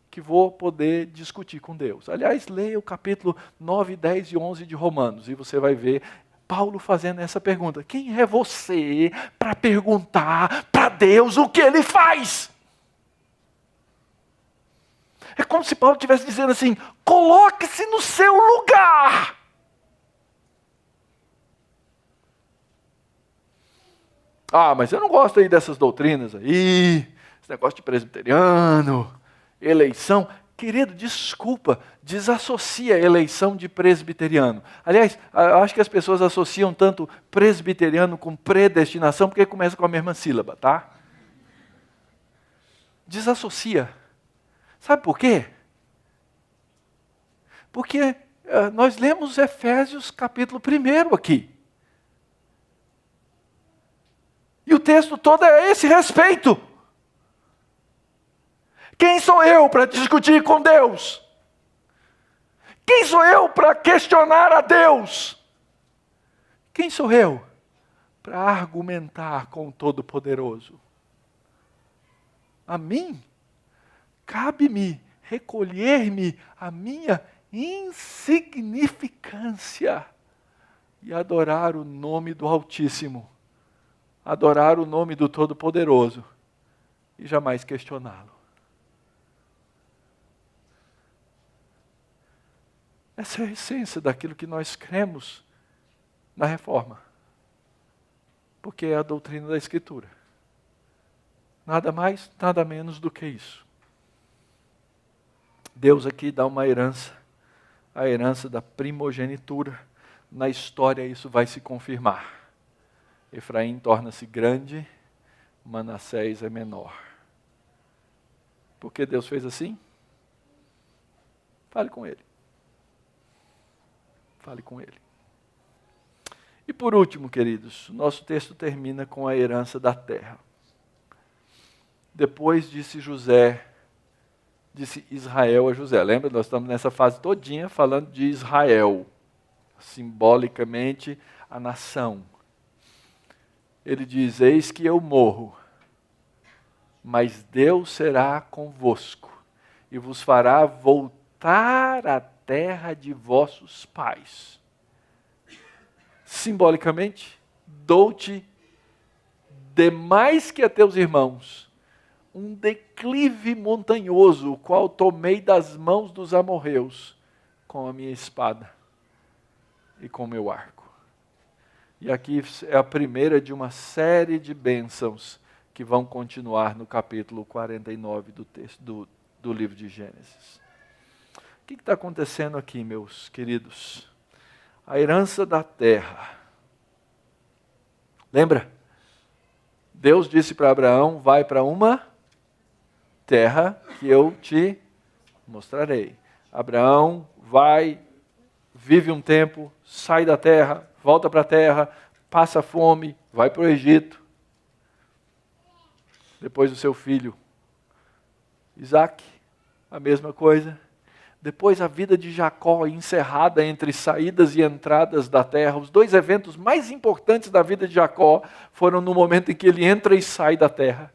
que vou poder discutir com Deus. Aliás, leia o capítulo 9, 10 e 11 de Romanos e você vai ver Paulo fazendo essa pergunta. Quem é você para perguntar para Deus o que Ele faz? É como se Paulo estivesse dizendo assim, coloque-se no seu lugar. Ah, mas eu não gosto aí dessas doutrinas aí, esse negócio de presbiteriano, eleição. Querido, desculpa, desassocia a eleição de presbiteriano. Aliás, eu acho que as pessoas associam tanto presbiteriano com predestinação, porque começa com a mesma sílaba, tá? Desassocia. Sabe por quê? Porque nós lemos Efésios capítulo 1 aqui. E o texto todo é a esse respeito. Quem sou eu para discutir com Deus? Quem sou eu para questionar a Deus? Quem sou eu para argumentar com o Todo-Poderoso? A mim, cabe-me recolher-me à minha insignificância e adorar o nome do Altíssimo, adorar o nome do Todo-Poderoso e jamais questioná-lo. Essa é a essência daquilo que nós cremos na Reforma. Porque é a doutrina da Escritura. Nada mais, nada menos do que isso. Deus aqui dá uma herança, a herança da primogenitura. Na história isso vai se confirmar. Efraim torna-se grande, Manassés é menor. Por que Deus fez assim? Fale com Ele. Fale com Ele. E por último, queridos, o nosso texto termina com a herança da terra. Depois disse Israel a José. Lembra? Nós estamos nessa fase todinha falando de Israel. Simbolicamente, a nação. Ele diz, eis que eu morro, mas Deus será convosco e vos fará voltar à terra de vossos pais. Simbolicamente, dou-te demais que a teus irmãos, um declive montanhoso, o qual tomei das mãos dos amorreus, com a minha espada e com o meu arco. E aqui é a primeira de uma série de bênçãos que vão continuar no capítulo 49 do texto do livro de Gênesis. O que está acontecendo aqui, meus queridos? A herança da terra. Lembra? Deus disse para Abraão, vai para uma terra que eu te mostrarei. Abraão vai, vive um tempo, sai da terra, volta para a terra, passa fome, vai para o Egito. Depois o seu filho, Isaac, a mesma coisa. Depois a vida de Jacó encerrada entre saídas e entradas da terra. Os dois eventos mais importantes da vida de Jacó foram no momento em que ele entra e sai da terra.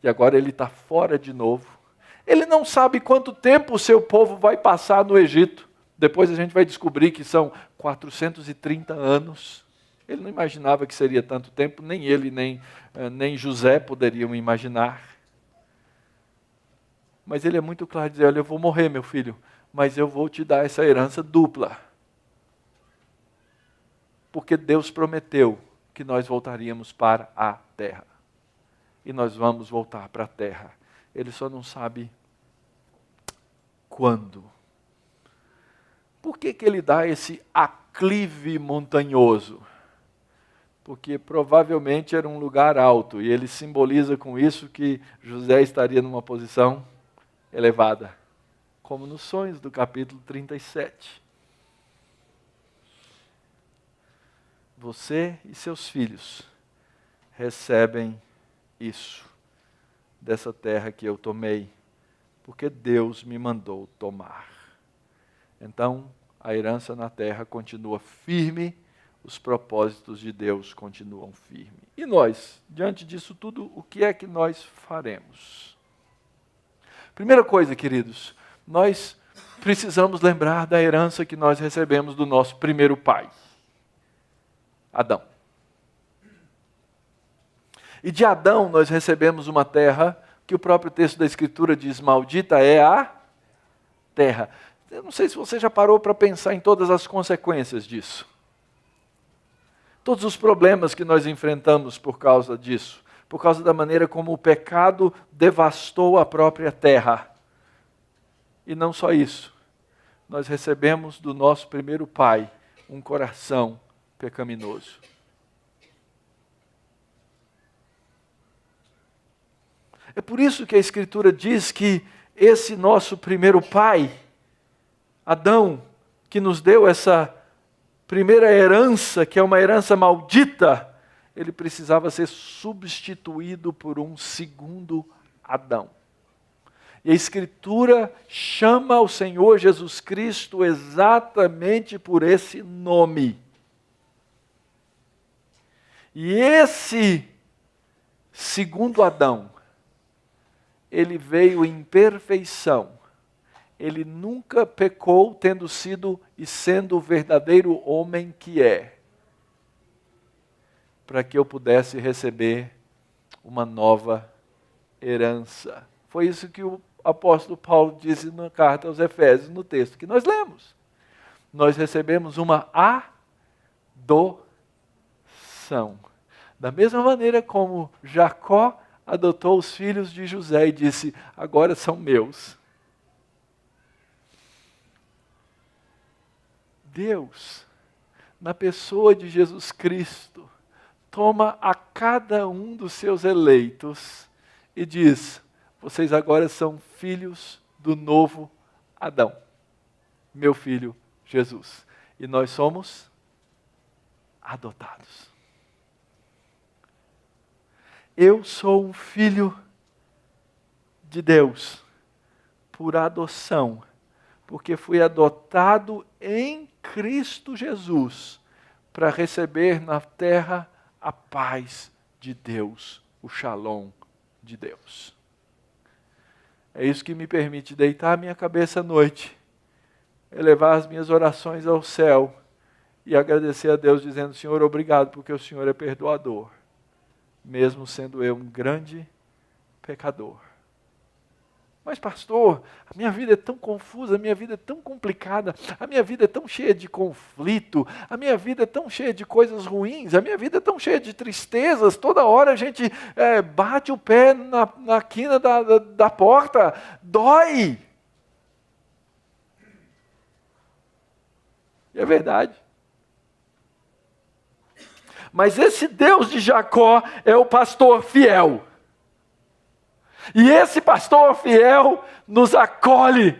E agora ele está fora de novo. Ele não sabe quanto tempo o seu povo vai passar no Egito. Depois a gente vai descobrir que são 430 anos. Ele não imaginava que seria tanto tempo, nem ele, nem José poderiam imaginar. Mas ele é muito claro de dizer, olha, eu vou morrer, meu filho, mas eu vou te dar essa herança dupla. Porque Deus prometeu que nós voltaríamos para a terra. E nós vamos voltar para a terra. Ele só não sabe quando. Por que ele dá esse aclive montanhoso? Porque provavelmente era um lugar alto, e ele simboliza com isso que José estaria numa posição elevada, como nos sonhos do capítulo 37. Você e seus filhos recebem isso, dessa terra que eu tomei, porque Deus me mandou tomar. Então, a herança na terra continua firme, os propósitos de Deus continuam firmes. E nós, diante disso tudo, o que é que nós faremos? Primeira coisa, queridos, nós precisamos lembrar da herança que nós recebemos do nosso primeiro pai, Adão. E de Adão nós recebemos uma terra que o próprio texto da Escritura diz, maldita é a terra. Eu não sei se você já parou para pensar em todas as consequências disso. Todos os problemas que nós enfrentamos por causa disso, por causa da maneira como o pecado devastou a própria terra. E não só isso, nós recebemos do nosso primeiro pai um coração pecaminoso. É por isso que a Escritura diz que esse nosso primeiro pai, Adão, que nos deu essa primeira herança, que é uma herança maldita, ele precisava ser substituído por um segundo Adão. E a Escritura chama o Senhor Jesus Cristo exatamente por esse nome. E esse segundo Adão, ele veio em perfeição. Ele nunca pecou, tendo sido e sendo o verdadeiro homem que é, para que eu pudesse receber uma nova herança. Foi isso que o apóstolo Paulo disse na carta aos Efésios, no texto que nós lemos. Nós recebemos uma adoção. Da mesma maneira como Jacó adotou os filhos de José e disse, agora são meus. Deus, na pessoa de Jesus Cristo, toma a cada um dos seus eleitos e diz, vocês agora são filhos do novo Adão, meu filho Jesus. E nós somos adotados. Eu sou um filho de Deus por adoção, porque fui adotado em Cristo Jesus para receber na terra a paz de Deus, o shalom de Deus. É isso que me permite deitar a minha cabeça à noite, elevar as minhas orações ao céu e agradecer a Deus dizendo, Senhor, obrigado porque o Senhor é perdoador, mesmo sendo eu um grande pecador. Mas pastor, a minha vida é tão confusa, a minha vida é tão complicada, a minha vida é tão cheia de conflito, a minha vida é tão cheia de coisas ruins, a minha vida é tão cheia de tristezas, toda hora a gente bate o pé na quina da porta, dói. E é verdade. Mas esse Deus de Jacó é o pastor fiel. E esse pastor fiel nos acolhe.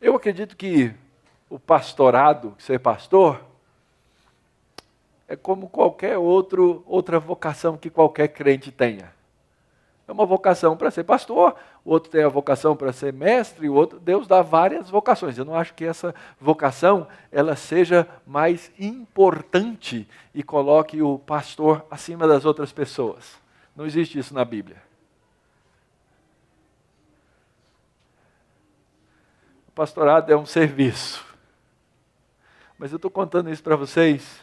Eu acredito que o pastorado, ser pastor, é como qualquer outra vocação que qualquer crente tenha. É uma vocação para ser pastor, o outro tem a vocação para ser mestre, o outro, Deus dá várias vocações. Eu não acho que essa vocação ela seja mais importante e coloque o pastor acima das outras pessoas. Não existe isso na Bíblia. O pastorado é um serviço. Mas eu estou contando isso para vocês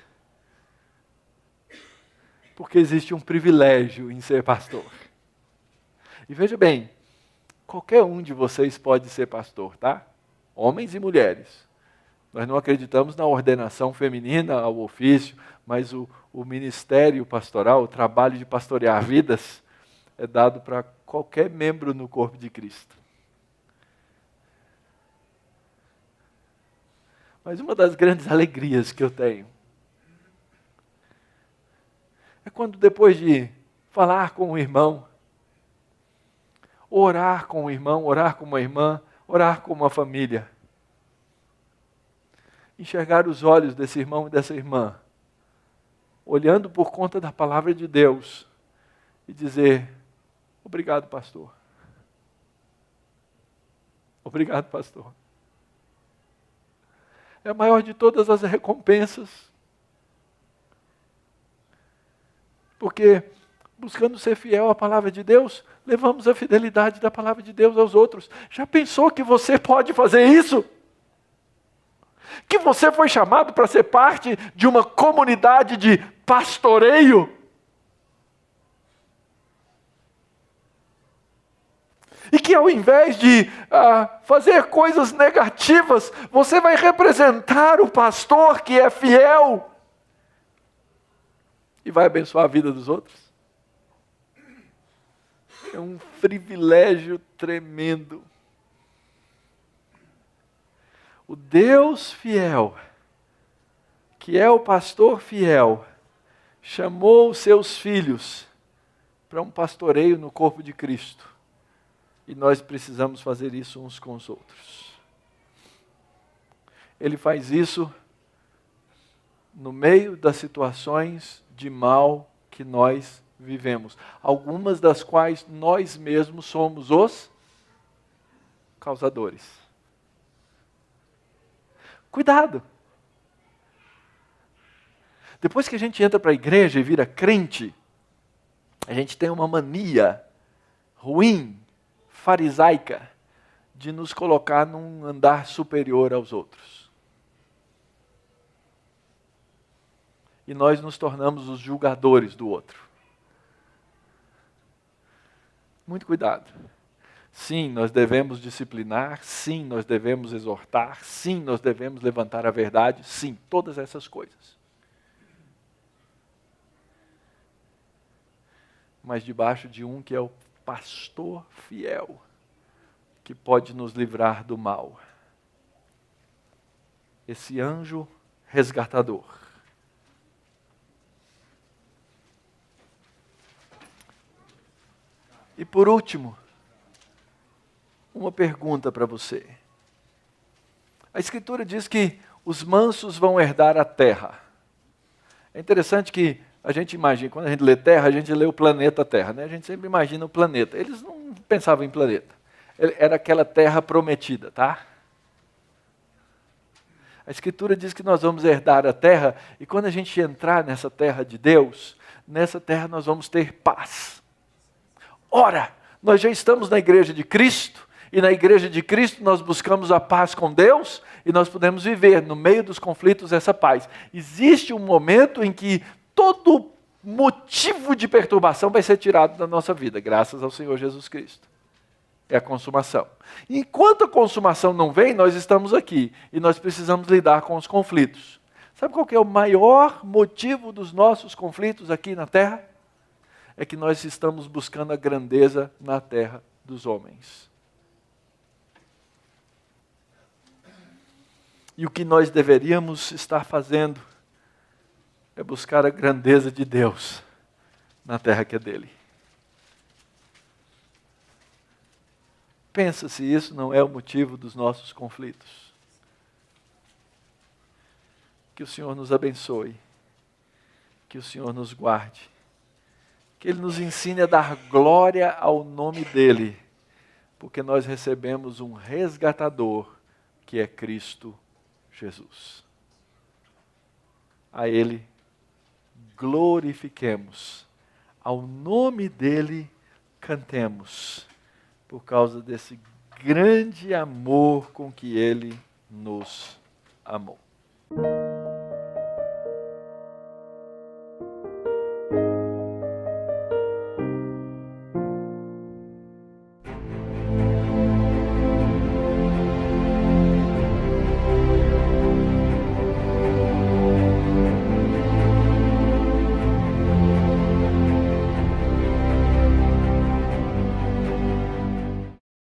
porque existe um privilégio em ser pastor. E veja bem, qualquer um de vocês pode ser pastor, tá? Homens e mulheres. Nós não acreditamos na ordenação feminina ao ofício, mas o ministério pastoral, o trabalho de pastorear vidas, é dado para qualquer membro no corpo de Cristo. Mas uma das grandes alegrias que eu tenho é quando depois de falar com o irmão, orar com o irmão, orar com uma irmã, orar com uma família, enxergar os olhos desse irmão e dessa irmã, olhando por conta da palavra de Deus e dizer: obrigado, pastor. Obrigado, pastor. É a maior de todas as recompensas. Porque, buscando ser fiel à palavra de Deus, levamos a fidelidade da palavra de Deus aos outros. Já pensou que você pode fazer isso? Que você foi chamado para ser parte de uma comunidade de pastoreio? E que ao invés de fazer coisas negativas, você vai representar o pastor que é fiel e vai abençoar a vida dos outros. É um privilégio tremendo. O Deus fiel, que é o pastor fiel, chamou os seus filhos para um pastoreio no corpo de Cristo. E nós precisamos fazer isso uns com os outros. Ele faz isso no meio das situações de mal que nós vivemos. Algumas das quais nós mesmos somos os causadores. Cuidado! Depois que a gente entra para a igreja e vira crente, a gente tem uma mania ruim, farisaica, de nos colocar num andar superior aos outros. E nós nos tornamos os julgadores do outro. Muito cuidado. Sim, nós devemos disciplinar, sim, nós devemos exortar, sim, nós devemos levantar a verdade, sim, todas essas coisas. Mas debaixo de um que é o pastor fiel, que pode nos livrar do mal. Esse anjo resgatador. E por último, uma pergunta para você. A Escritura diz que os mansos vão herdar a terra. É interessante que a gente imagina, quando a gente lê terra, a gente lê o planeta Terra, né? A gente sempre imagina o planeta. Eles não pensavam em planeta. Era aquela terra prometida, tá? A Escritura diz que nós vamos herdar a terra, e quando a gente entrar nessa terra de Deus, nessa terra nós vamos ter paz. Ora, nós já estamos na igreja de Cristo, e na igreja de Cristo nós buscamos a paz com Deus, e nós podemos viver no meio dos conflitos essa paz. Existe um momento em que todo motivo de perturbação vai ser tirado da nossa vida, graças ao Senhor Jesus Cristo. É a consumação. Enquanto a consumação não vem, nós estamos aqui, e nós precisamos lidar com os conflitos. Sabe qual que é o maior motivo dos nossos conflitos aqui na terra? É que nós estamos buscando a grandeza na terra dos homens. E o que nós deveríamos estar fazendo é buscar a grandeza de Deus na terra que é dele. Pensa se isso não é o motivo dos nossos conflitos. Que o Senhor nos abençoe, que o Senhor nos guarde, que Ele nos ensine a dar glória ao nome dEle, porque nós recebemos um resgatador, que é Cristo Jesus. A Ele glorifiquemos, ao nome dEle cantemos, por causa desse grande amor com que Ele nos amou.